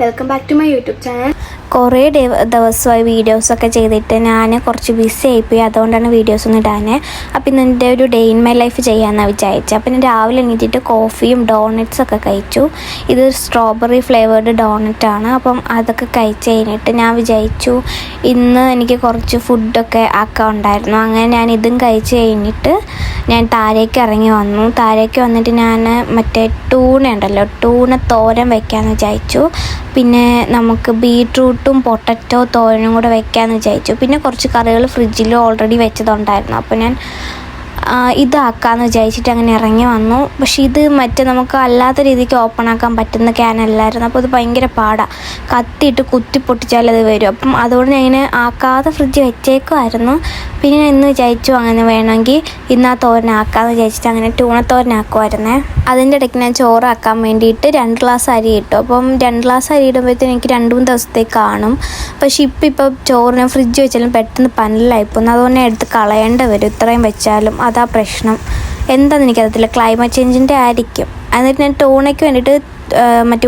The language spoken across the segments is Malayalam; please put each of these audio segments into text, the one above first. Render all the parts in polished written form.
Welcome back to my YouTube channel. കുറേ ദിവസമായി വീഡിയോസൊക്കെ ചെയ്തിട്ട് ഞാൻ കുറച്ച് ബിസി ആയിപ്പോയി, അതുകൊണ്ടാണ് വീഡിയോസൊന്നും ഇടാനേ. അപ്പം ഇന്ന് എൻ്റെ ഒരു ഡേ ഇൻ മൈ ലൈഫ് ചെയ്യാമെന്നാണ് വിചാരിച്ചത്. അപ്പം ഞാൻ രാവിലെ എണീറ്റിട്ട് കോഫിയും ഡോണറ്റ്സൊക്കെ കഴിച്ചു. ഇത് സ്ട്രോബെറി ഫ്ലേവേർഡ് ഡോണറ്റാണ്. അപ്പം അതൊക്കെ കഴിച്ച് കഴിഞ്ഞിട്ട് ഞാൻ വിചാരിച്ചു ഇന്ന് എനിക്ക് കുറച്ച് ഫുഡൊക്കെ ആക്കാൻ ഉണ്ടായിരുന്നു. അങ്ങനെ ഞാൻ ഇതും കഴിച്ച് കഴിഞ്ഞിട്ട് ഞാൻ താഴേക്ക് ഇറങ്ങി വന്നു. താഴേക്ക് വന്നിട്ട് ഞാൻ മറ്റേ ടൂണ ഉണ്ടല്ലോ, ടൂണ തോരൻ വയ്ക്കാമെന്ന് വിചാരിച്ചു. പിന്നെ നമുക്ക് ബീട്രൂട്ടും പൊട്ടറ്റോ തോരനും കൂടെ വെക്കാമെന്ന് വിചാരിച്ചു. പിന്നെ കുറച്ച് കറികൾ ഫ്രിഡ്ജിൽ ഓൾറെഡി വെച്ചതുണ്ടായിരുന്നു. അപ്പോൾ ഞാൻ ഇതാക്കാമെന്ന് വിചാരിച്ചിട്ട് അങ്ങനെ ഇറങ്ങി വന്നു. പക്ഷേ ഇത് മറ്റേ നമുക്ക് അല്ലാത്ത രീതിക്ക് ഓപ്പൺ ആക്കാൻ പറ്റുന്ന ക്യാനല്ലായിരുന്നു. അപ്പോൾ ഇത് ഭയങ്കര പാടാണ്, കത്തിയിട്ട് കുത്തി പൊട്ടിച്ചാലത് വരും. അപ്പം അതുകൊണ്ട് ഞാൻ ഇങ്ങനെ ആക്കാതെ ഫ്രിഡ്ജ് വെച്ചേക്കുമായിരുന്നു. പിന്നെ ഞാൻ ഇന്ന് വിചാരിച്ചു അങ്ങനെ വേണമെങ്കിൽ ഇന്ന് ആ തോരനാക്കാമെന്ന് വിചാരിച്ചിട്ട് അങ്ങനെ ടൂണത്തോരനാക്കുമായിരുന്നേ. അതിൻ്റെ ഇടയ്ക്ക് ഞാൻ ചോറാക്കാൻ വേണ്ടിയിട്ട് 2 ഗ്ലാസ് അരി ഇട്ടു. അപ്പം 2 ഗ്ലാസ് അരി ഇടുമ്പോഴത്തേന് എനിക്ക് 2-3 ദിവസത്തേക്ക് കാണും. പക്ഷേ ഇപ്പം ചോറിന് ഫ്രിഡ്ജ് വെച്ചാലും പെട്ടെന്ന് പന്നലായിപ്പോകുന്നു. അതുകൊണ്ട് ഞാൻ എടുത്ത് കളയേണ്ടി വരും ഇത്രയും വെച്ചാലും. അതാ പ്രശ്നം. എന്താണെന്ന് എനിക്കറിയത്തില്ല, ക്ലൈമറ്റ് ചേഞ്ചിൻ്റെ ആയിരിക്കും. എന്നിട്ട് ഞാൻ ടൂണയ്ക്ക് വേണ്ടിയിട്ട് മറ്റേ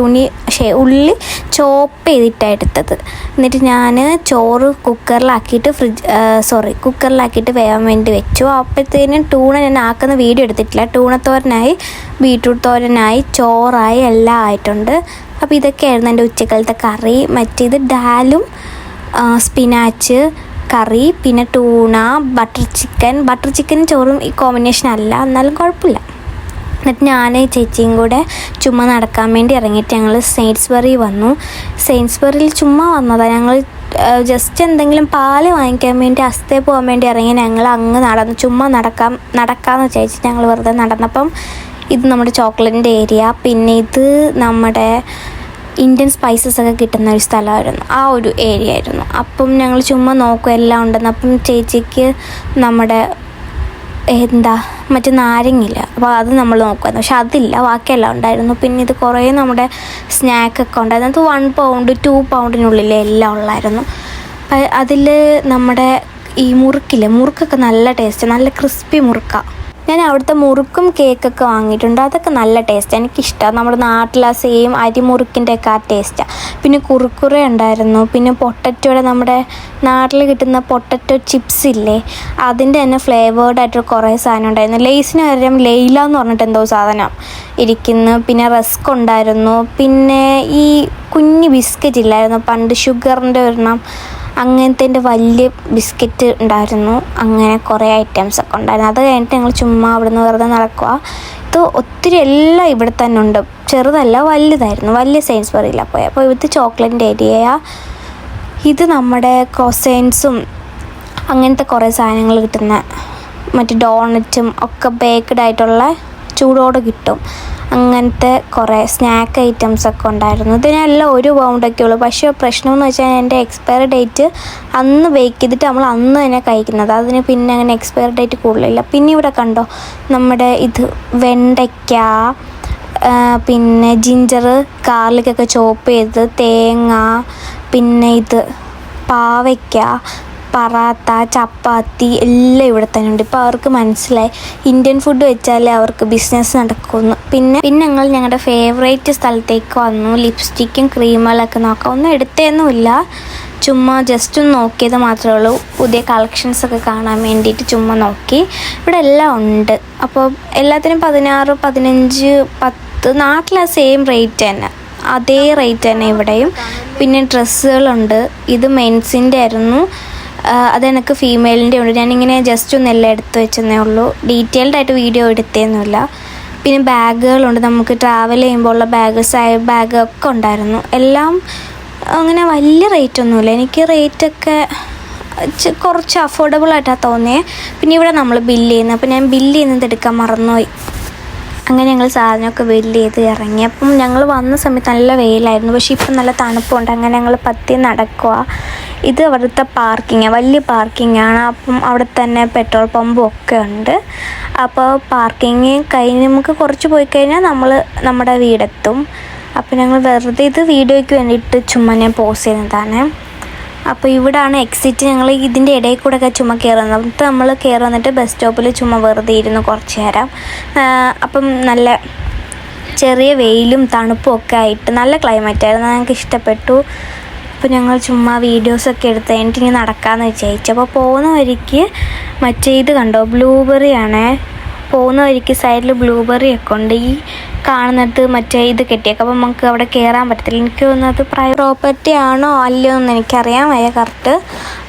ഉള്ളി ചോപ്പ് ചെയ്തിട്ടാണ് എടുത്തത്. എന്നിട്ട് ഞാൻ ചോറ് കുക്കറിലാക്കിയിട്ട് വേവാൻ വേണ്ടി വെച്ചു. അപ്പോഴത്തേനും ടൂണ ഞാൻ ആക്കുന്ന വീഡിയോ എടുത്തിട്ടില്ല. ടൂണത്തോരനായി, ബീട്രൂട്ട് തോരനായി, ചോറായി, എല്ലാം ആയിട്ടുണ്ട്. അപ്പോൾ ഇതൊക്കെയായിരുന്നു എൻ്റെ ഉച്ചക്കാലത്തെ കറി. മറ്റേത് ഡാലും സ്പിനാച്ച് കറി, പിന്നെ ടൂണ, ബട്ടർ ചിക്കനും ചോറും ഈ കോമ്പിനേഷൻ അല്ല, എന്നാലും കുഴപ്പമില്ല. എന്നിട്ട് ഞാൻ ചേച്ചിയും കൂടെ ചുമ്മാ നടക്കാൻ വേണ്ടി ഇറങ്ങിയിട്ട് ഞങ്ങൾ സെയിൻസ്ബറി വന്നു. സെയിൻസ്ബറിയിൽ ചുമ്മാ വന്നതാണ്. ഞങ്ങൾ ജസ്റ്റ് എന്തെങ്കിലും പാല് വാങ്ങിക്കാൻ വേണ്ടി അസ്തേ പോകാൻ വേണ്ടി ഇറങ്ങി. ഞങ്ങൾ അങ്ങ് നടന്നു, ചുമ്മാ നടക്കാമെന്ന് വിചാരിച്ചിട്ട് ഞങ്ങൾ വെറുതെ നടന്നപ്പം ഇത് നമ്മുടെ ചോക്ലേറ്റിൻ്റെ ഏരിയ, പിന്നെ ഇത് നമ്മുടെ ഇന്ത്യൻ സ്പൈസസ് ഒക്കെ കിട്ടുന്ന ഒരു സ്ഥലമായിരുന്നു, ആ ഒരു ഏരിയ ആയിരുന്നു. അപ്പം ഞങ്ങൾ ചുമ്മാ നോക്കും എല്ലാം ഉണ്ടെന്ന്. അപ്പം ചേച്ചിക്ക് നമ്മുടെ മറ്റേ നാരങ്ങില്ല, അപ്പോൾ അത് നമ്മൾ നോക്കുമായിരുന്നു. പക്ഷെ അതില്ല, ബാക്കിയെല്ലാം ഉണ്ടായിരുന്നു. പിന്നെ ഇത് കുറേ നമ്മുടെ സ്നാക്കൊക്കെ ഉണ്ടായിരുന്നു. അത് 1 പൗണ്ട് 2 പൗണ്ടിനുള്ളിൽ എല്ലാം ഉള്ളായിരുന്നു. അതിൽ നമ്മുടെ ഈ മുറുക്കൊക്കെ നല്ല ടേസ്റ്റ്, നല്ല ക്രിസ്പി മുറുക്കാണ്. ഞാൻ അവിടുത്തെ മുറുക്കും കേക്കൊക്കെ വാങ്ങിയിട്ടുണ്ട്. അതൊക്കെ നല്ല ടേസ്റ്റ്, എനിക്കിഷ്ടമാണ്. നമ്മുടെ നാട്ടിലെ സെയിം അരിമുറുക്കിൻ്റെ ഒക്കെ ആ ടേസ്റ്റാണ്. പിന്നെ കുറുക്കുറ ഉണ്ടായിരുന്നു. പിന്നെ പൊട്ടറ്റോയുടെ നമ്മുടെ നാട്ടിൽ കിട്ടുന്ന പൊട്ടറ്റോ ചിപ്സ് ഇല്ലേ, അതിൻ്റെ തന്നെ ഫ്ലേവേർഡായിട്ട് കുറേ സാധനം ഉണ്ടായിരുന്നു. ലേസിന് പകരം ലൈല എന്ന് പറഞ്ഞിട്ട് എന്തോ സാധനം ഇരിക്കുന്നു. പിന്നെ റസ്ക് ഉണ്ടായിരുന്നു. പിന്നെ ഈ കുഞ്ഞ് ബിസ്ക്കറ്റ് ഇല്ലായിരുന്നു പണ്ട്, ഷുഗറിൻ്റെ ഒരെണ്ണം, അങ്ങനത്തെ വലിയ ബിസ്ക്കറ്റ് ഉണ്ടായിരുന്നു. അങ്ങനെ കുറേ ഐറ്റംസൊക്കെ ഉണ്ടായിരുന്നു. അത് കഴിഞ്ഞിട്ട് ഞങ്ങൾ ചുമ്മാ അവിടെ നിന്ന് വെറുതെ നടക്കുക. ഇത് ഒത്തിരി എല്ലാം ഇവിടെ തന്നെ ഉണ്ട്, ചെറുതല്ല വലുതായിരുന്നു. വലിയ സെയിൻസ്ബറിയിലാണ് പോയത്. അപ്പോൾ ഇത് ചോക്ലേറ്റിൻ്റെ ഏരിയയാണ്. ഇത് നമ്മുടെ ക്രോസൻസും അങ്ങനത്തെ കുറേ സാധനങ്ങൾ കിട്ടുന്ന മറ്റു ഡോണറ്റും ഒക്കെ ബേക്ക്ഡ് ആയിട്ടുള്ള ചൂടോടെ കിട്ടും. അങ്ങനത്തെ കുറേ സ്നാക്ക് ഐറ്റംസൊക്കെ ഉണ്ടായിരുന്നു. ഇതിനെല്ലാം 1 പൗണ്ടൊക്കെ ഉള്ളൂ. പക്ഷേ പ്രശ്നമെന്ന് വെച്ചാൽ എൻ്റെ എക്സ്പയറി ഡേറ്റ് അന്ന് ബേക്ക് ചെയ്തിട്ട് നമ്മൾ അന്ന് തന്നെ കഴിക്കുന്നത്. അതിന് പിന്നെ അങ്ങനെ എക്സ്പയറി ഡേറ്റ് കൂടുതലില്ല. പിന്നെ ഇവിടെ കണ്ടോ നമ്മുടെ ഇത് വെണ്ടയ്ക്ക, പിന്നെ ജിഞ്ചർ ഗാർലിക്കൊക്കെ ചോപ്പ് ചെയ്ത്, തേങ്ങ, പിന്നെ ഇത് പാവയ്ക്ക, പറാത്ത, ചപ്പാത്തി എല്ലാം ഇവിടെ തന്നെ ഉണ്ട്. ഇപ്പോൾ അവർക്ക് മനസ്സിലായി ഇന്ത്യൻ ഫുഡ് വെച്ചാലേ അവർക്ക് ബിസിനസ് നടക്കുമെന്ന്. പിന്നെ ഞങ്ങളുടെ ഫേവറേറ്റ് സ്ഥലത്തേക്ക് വന്നു. ലിപ്സ്റ്റിക്കും ക്രീമുകളൊക്കെ നോക്കാം. ഒന്നും എടുത്തേന്നുമില്ല, ചുമ്മാ ജസ്റ്റ് ഒന്ന് നോക്കിയത് മാത്രമേ ഉള്ളൂ. പുതിയ കളക്ഷൻസൊക്കെ കാണാൻ വേണ്ടിയിട്ട് ചുമ്മാ നോക്കി. ഇവിടെ എല്ലാം ഉണ്ട്. അപ്പോൾ എല്ലാത്തിനും 16, 15, 10. നാട്ടിലെ സെയിം റേറ്റ് തന്നെ, അതേ റേറ്റ് തന്നെ ഇവിടെയും. പിന്നെ ഡ്രസ്സുകളുണ്ട്. ഇത് മെൻസിൻ്റെ ആയിരുന്നു, അതെനിക്ക് ഫീമെയിലിൻ്റെ ഉണ്ട്. ഞാനിങ്ങനെ ജസ്റ്റ് ഒന്നെല്ലാം എടുത്ത് വെച്ചെന്നേ ഉള്ളൂ, ഡീറ്റെയിൽഡ് ആയിട്ട് വീഡിയോ എടുത്തേന്നുമില്ല. പിന്നെ ബാഗുകളുണ്ട്, നമുക്ക് ട്രാവൽ ചെയ്യുമ്പോൾ ഉള്ള സൈഡ് ബാഗ് ഒക്കെ ഉണ്ടായിരുന്നു. എല്ലാം അങ്ങനെ വലിയ റേറ്റൊന്നുമില്ല. എനിക്ക് റേറ്റൊക്കെ കുറച്ച് അഫോർഡബിളായിട്ടാണ് തോന്നിയത്. പിന്നെ ഇവിടെ നമ്മൾ ബില്ല് ചെയ്യുന്നത്, അപ്പോൾ ഞാൻ ബില്ല് ചെയ്യുന്നത് എടുക്കാൻ മറന്നുപോയി. അങ്ങനെ ഞങ്ങൾ സാധനമൊക്കെ ബില്ല് ചെയ്ത് ഇറങ്ങി. അപ്പം ഞങ്ങൾ വന്ന സമയത്ത് നല്ല വെയിലായിരുന്നു, പക്ഷേ ഇപ്പം നല്ല തണുപ്പുണ്ട്. അങ്ങനെ ഞങ്ങൾ പത്തി നടക്കുക. ഇത് അവിടുത്തെ വലിയ പാർക്കിങ്ങാണ്. അപ്പം അവിടെ തന്നെ പെട്രോൾ പമ്പും ഒക്കെ ഉണ്ട്. അപ്പോൾ പാർക്കിങ് കഴിഞ്ഞ് നമുക്ക് കുറച്ച് പോയി കഴിഞ്ഞാൽ നമ്മുടെ വീടെത്തും. അപ്പോൾ ഞങ്ങൾ വെറുതെ ഇത് വീഡിയോയ്ക്ക് വേണ്ടിയിട്ട് ചുമ്മാ ഞാൻ പോസ് ചെയ്യുന്നതാണ്. അപ്പോൾ ഇവിടാണ് എക്സിറ്റ്. ഞങ്ങൾ ഇതിൻ്റെ ഇടയിൽ കൂടെ ഒക്കെ ചുമ്മാ കയറുന്നത്. എന്നിട്ട് നമ്മൾ കയറി വന്നിട്ട് ബസ് സ്റ്റോപ്പിൽ ചുമ്മാ വെറുതെ ഇരുന്ന് കുറച്ച് നേരം. അപ്പം നല്ല ചെറിയ വെയിലും തണുപ്പും ഒക്കെ ആയിട്ട് നല്ല ക്ലൈമറ്റായിരുന്നു, ഞങ്ങൾക്ക് ഇഷ്ടപ്പെട്ടു. അപ്പോൾ ഞങ്ങൾ ചുമ്മാ വീഡിയോസൊക്കെ എടുത്ത് കഴിഞ്ഞിട്ട് ഇനി നടക്കാമെന്ന് വിചാരിച്ചു. അപ്പോൾ പോകുന്ന വഴിക്ക് മറ്റേ ഇത് കണ്ടോ, ബ്ലൂബെറി ആണേ. പോകുന്ന വഴിക്ക് സൈഡിൽ ബ്ലൂബെറി ഒക്കെ ഉണ്ട്. ഈ കാണുന്നിടത്ത് മറ്റേ ഇത് കെട്ടിയേക്കും, അപ്പോൾ നമുക്ക് അവിടെ കയറാൻ പറ്റത്തില്ല. എനിക്ക് തോന്നുന്നത് പ്രോപ്പർട്ടി ആണോ അല്ലയോ എന്ന് എനിക്കറിയാൻ വയ്യ കറക്റ്റ്.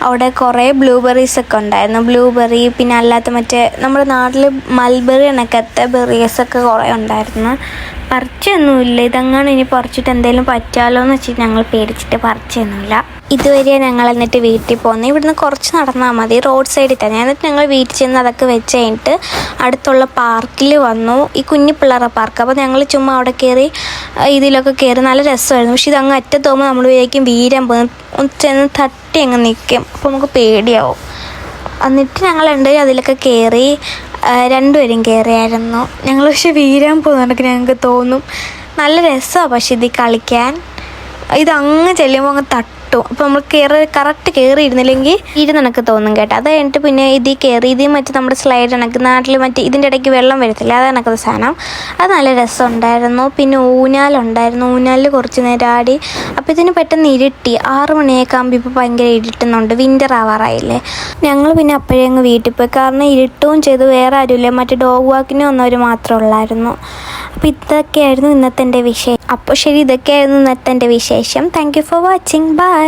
അവിടെ കുറേ ബ്ലൂബെറീസൊക്കെ ഉണ്ടായിരുന്നു. ബ്ലൂബെറി പിന്നെ അല്ലാത്ത മറ്റേ നമ്മുടെ നാട്ടിൽ മൽബെറി കണക്കത്തെ ബെറീസൊക്കെ കുറേ ഉണ്ടായിരുന്നു. പറിച്ചൊന്നുമില്ല. ഇതങ്ങനെ ഇനി പറിച്ചിട്ട് എന്തെങ്കിലും പറ്റാലോ എന്ന് വെച്ചിട്ട് ഞങ്ങൾ പേടിച്ചിട്ട് പറിച്ചൊന്നുമില്ല. ഇതുവരെ ഞങ്ങൾ എന്നിട്ട് വീട്ടിൽ പോകുന്നത് ഇവിടുന്ന് കുറച്ച് നടന്നാൽ മതി, റോഡ് സൈഡിൽ തന്നെ. എന്നിട്ട് ഞങ്ങൾ വീട്ടിൽ ചെന്ന് അതൊക്കെ വെച്ച് കഴിഞ്ഞിട്ട് അടുത്തുള്ള പാർക്കിൽ വന്നു, ഈ കുഞ്ഞു പിള്ളേരുടെ പാർക്ക്. അപ്പോൾ ഞങ്ങൾ ചുമ്മാ അവിടെ കയറി ഇതിലൊക്കെ കയറി നല്ല രസമായിരുന്നു. പക്ഷേ ഇതങ്ങ് അറ്റത്ത് പോകുമ്പോൾ നമ്മൾ വിചാരിക്കും വീരാൻ പോകും, ചെന്ന് തട്ടി അങ്ങ് നിൽക്കും, അപ്പോൾ നമുക്ക് പേടിയാവും. എന്നിട്ട് ഞങ്ങൾ രണ്ടുപേരും അതിലൊക്കെ കയറി, രണ്ടുപേരും കയറിയായിരുന്നു ഞങ്ങൾ. പക്ഷെ വീരാൻ പോകുന്നതൊക്കെ ഞങ്ങൾക്ക് തോന്നും. നല്ല രസമാണ് പക്ഷെ ഇതിൽ കളിക്കാൻ. ഇതങ്ങ് ചെല്ലുമ്പോൾ അങ്ങ് തട്ടും. അപ്പോൾ നമ്മൾ കറക്റ്റ് കയറിയിരുന്നില്ലെങ്കിൽ ഇരുന്നണക്ക് തോന്നും കേട്ടോ. അത് കഴിഞ്ഞിട്ട് പിന്നെ ഇതിൽ കയറി, ഇത് മറ്റേ നമ്മുടെ സ്ലൈഡ് കണക്ക് നാട്ടിൽ മറ്റേ ഇതിൻ്റെ ഇടയ്ക്ക് വെള്ളം വരത്തില്ല, അത് കണക്കത്തെ സാധനം. അത് നല്ല രസമുണ്ടായിരുന്നു. പിന്നെ ഊഞ്ഞാലുണ്ടായിരുന്നു, ഊഞ്ഞാലിൽ കുറച്ച് നേരം ആടി. അപ്പോൾ ഇതിന് പെട്ടെന്ന് ഇരുട്ടി, 6 മണിയൊക്കെ ആകുമ്പോൾ ഇപ്പോൾ ഭയങ്കര ഇരുട്ടുന്നുണ്ട്, വിൻ്റർ ആവാറായില്ലേ. ഞങ്ങൾ പിന്നെ അപ്പോഴേ അങ്ങ് വീട്ടിൽ പോയി, കാരണം ഇരുട്ടും ചെയ്തു, വേറെ ആരുമില്ല, മറ്റേ ഡോഗ് വാക്കിന് വന്നവർ മാത്രമേ ഉള്ളായിരുന്നു. അപ്പോൾ ഇതൊക്കെയായിരുന്നു ഇന്നത്തെ എൻ്റെ വിഷയം. അപ്പോൾ ശരി, ഇതൊക്കെയായിരുന്നു ഇന്നത്തെ എൻ്റെ വിശേഷം. Thank you for watching. By.